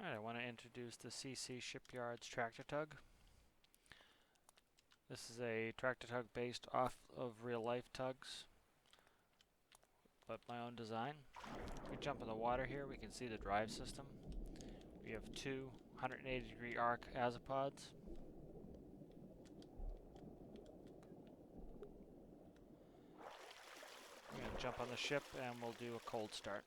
Alright, I want to introduce the CC Shipyards Tractor Tug. This is a tractor tug based off of real-life tugs, but my own design. If we jump in the water here, we can see the drive system. We have two 180-degree arc azipods. We're going to jump on the ship and we'll do a cold start.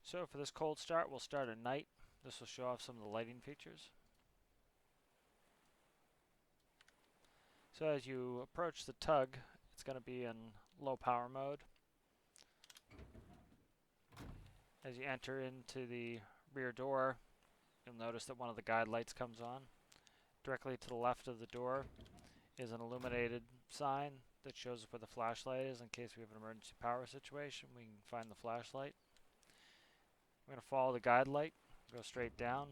So for this cold start, we'll start at night. This will show off some of the lighting features. So as you approach the tug, it's going to be in low power mode. As you enter into the rear door, you'll notice that one of the guide lights comes on. Directly to the left of the door is an illuminated sign that shows us where the flashlight is in case we have an emergency power situation. We can find the flashlight. We're going to follow the guide light, go straight down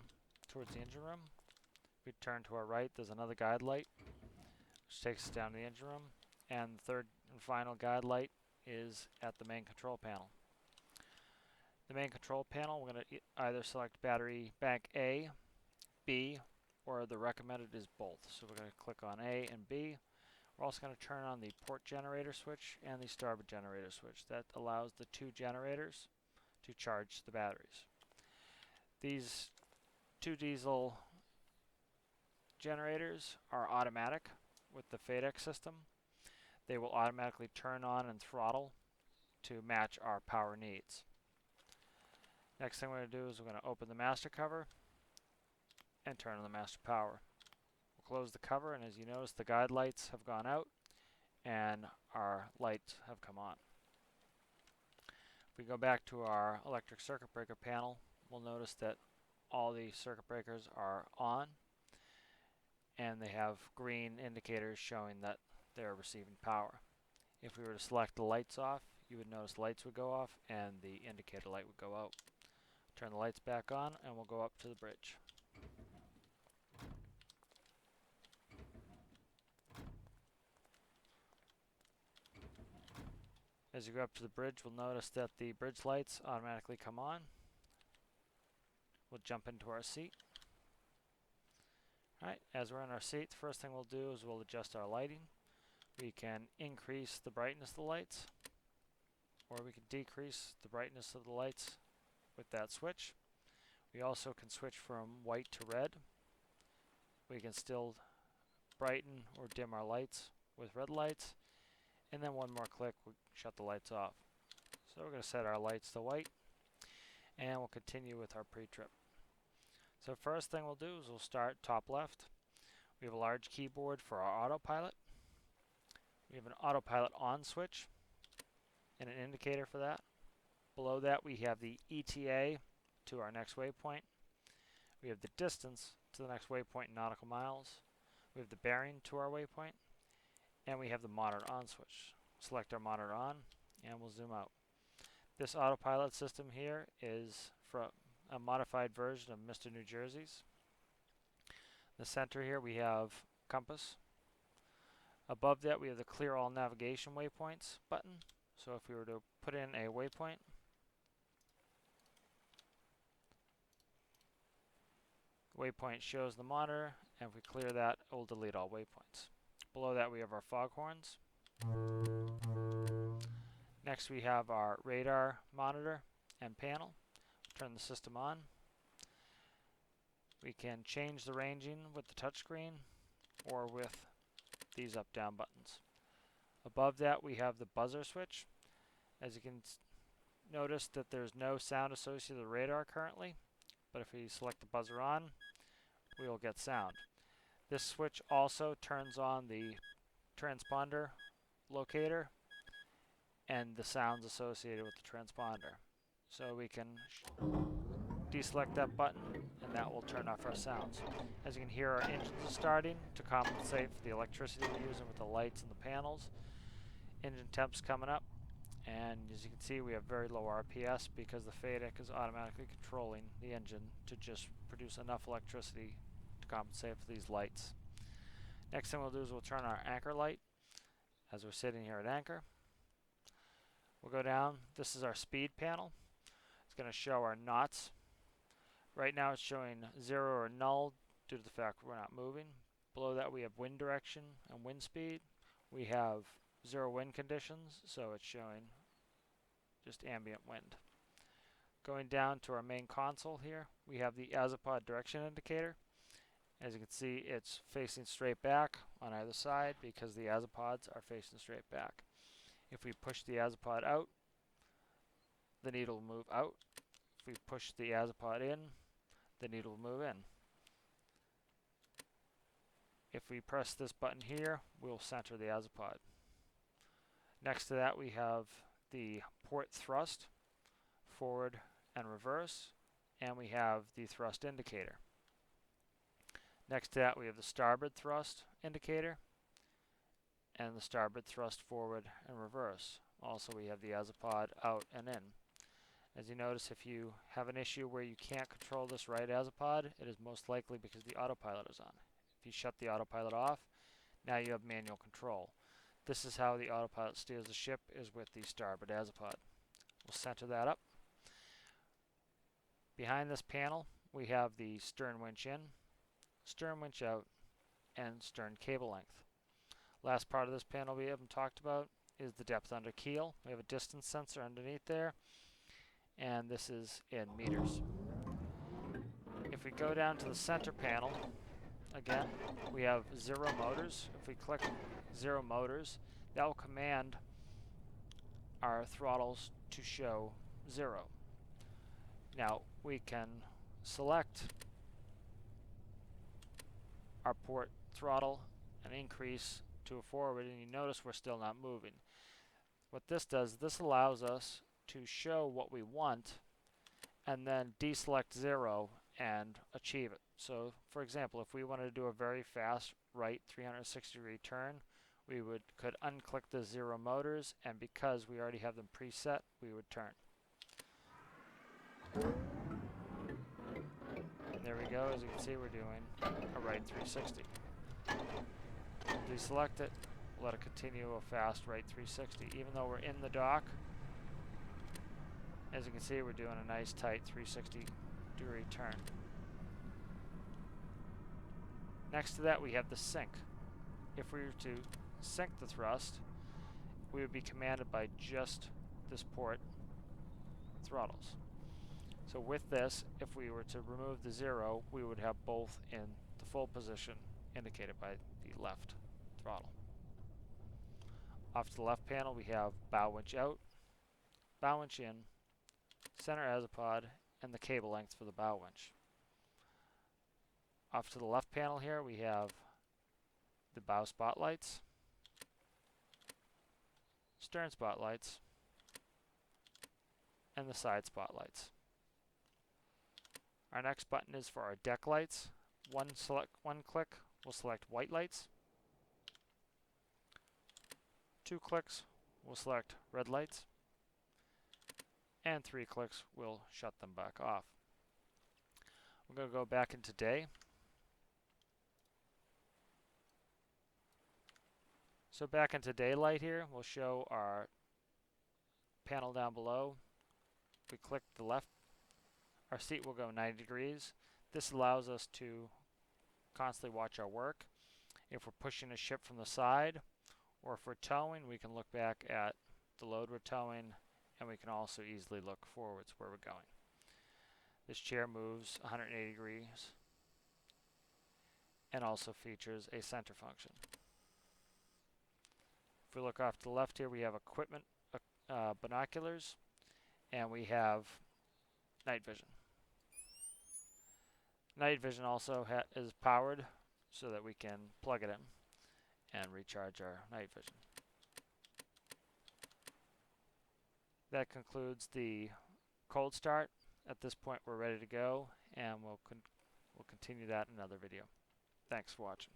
towards the engine room. If we turn to our right, there's another guide light, which takes us down to the engine room. And the third and final guide light is at the main control panel. The main control panel, we're going to either select battery bank A, B, or the recommended is both. So we're going to click on A and B. We're also going to turn on the port generator switch and the starboard generator switch. That allows the two generators to charge the batteries. These two diesel generators are automatic with the FADEC system. They will automatically turn on and throttle to match our power needs. Next thing we're going to do is we're going to open the master cover and turn on the master power. We'll close the cover, and as you notice, the guide lights have gone out and our lights have come on. If we go back to our electric circuit breaker panel, we'll notice that all the circuit breakers are on and they have green indicators showing that they're receiving power. If we were to select the lights off, you would notice the lights would go off and the indicator light would go out. Turn the lights back on and we'll go up to the bridge. As you go up to the bridge, we'll notice that the bridge lights automatically come on. We'll jump into our seat. Alright, as we're in our seat, the first thing we'll do is we'll adjust our lighting. We can increase the brightness of the lights, or we can decrease the brightness of the lights with that switch. We also can switch from white to red. We can still brighten or dim our lights with red lights, and then one more click will shut the lights off. So we're going to set our lights to white, and we'll continue with our pre-trip. So first thing we'll do is we'll start top left. We have a large keyboard for our autopilot. We have an autopilot on switch and an indicator for that. Below that we have the ETA to our next waypoint. We have the distance to the next waypoint in nautical miles. We have the bearing to our waypoint. And we have the monitor on switch. Select our monitor on and we'll zoom out. This autopilot system here is from a modified version of Mr. New Jersey's. In the center here we have compass. Above that we have the clear all navigation waypoints button. So if we were to put in a waypoint, waypoint shows the monitor, and if we clear that, it will delete all waypoints. Below that we have our foghorns. Next we have our radar monitor and panel. Turn the system on. We can change the ranging with the touchscreen or with these up-down buttons. Above that we have the buzzer switch. As you can notice that there's no sound associated with the radar currently, but if we select the buzzer on, we will get sound. This switch also turns on the transponder locator and the sounds associated with the transponder. So we can deselect that button and that will turn off our sounds. As you can hear, our engines are starting to compensate for the electricity we're using with the lights and the panels. Engine temp's coming up, and as you can see we have very low RPS because the FADEC is automatically controlling the engine to just produce enough electricity to compensate for these lights. Next thing we'll do is we'll turn our anchor light as we're sitting here at anchor. We'll go down. This is our speed panel. It's going to show our knots Right now it's showing 0 or null due to the fact we're not moving. Below that we have wind direction and wind speed. We have 0 wind conditions, so it's showing just ambient wind. Going down to our main console here, we have the Azipod direction indicator. As you can see, it's facing straight back on either side because the Azipods are facing straight back. If we push the Azipod out, the needle will move out. If we push the Azipod in, the needle will move in. If we press this button here, we'll center the Azipod. Next to that we have the port thrust, forward and reverse, and we have the thrust indicator. Next to that we have the starboard thrust indicator and the starboard thrust forward and reverse. Also we have the Azipod out and in. As you notice, if you have an issue where you can't control this right Azipod, it is most likely because the autopilot is on. If you shut the autopilot off, now you have manual control. This is how the autopilot steers the ship, is with the starboard Azipod. We'll center that up. Behind this panel we have the stern winch in, stern winch out, and stern cable length. Last part of this panel we haven't talked about is the depth under keel. We have a distance sensor underneath there, and this is in meters. If we go down to the center panel, again, we have 0 motors. If we click 0 motors, that will command our throttles to show 0. Now we can select our port throttle and increase to a forward, and you notice we're still not moving. What this does, this allows us to show what we want and then deselect 0 and achieve it. So for example, if we wanted to do a very fast right 360-degree turn, we could unclick the 0 motors, and because we already have them preset, we would turn. And there we go. As you can see, we're doing a right 360. Deselect it, let it continue a fast right 360. Even though we're in the dock, as you can see, we're doing a nice tight 360-degree turn. Next to that we have the sink. If we were to sink the thrust, we would be commanded by just this port throttles. So with this, if we were to remove the 0, we would have both in the full position indicated by the left throttle. Off to the left panel we have bow winch out, bow winch in, center Azipod, and the cable length for the bow winch. Off to the left panel here we have the bow spotlights, stern spotlights, and the side spotlights. Our next button is for our deck lights. One click will select white lights. 2 clicks will select red lights. And 3 clicks will shut them back off. We're going to go back into day. So back into daylight here, we'll show our panel down below. If we click the left, our seat will go 90 degrees. This allows us to constantly watch our work. If we're pushing a ship from the side, or if we're towing, we can look back at the load we're towing, and we can also easily look forwards where we're going. This chair moves 180 degrees and also features a center function. If we look off to the left here, we have equipment, binoculars, and we have night vision. Night vision also is powered so that we can plug it in and recharge our night vision. That concludes the cold start. At this point we're ready to go, and we'll continue that in another video. Thanks for watching.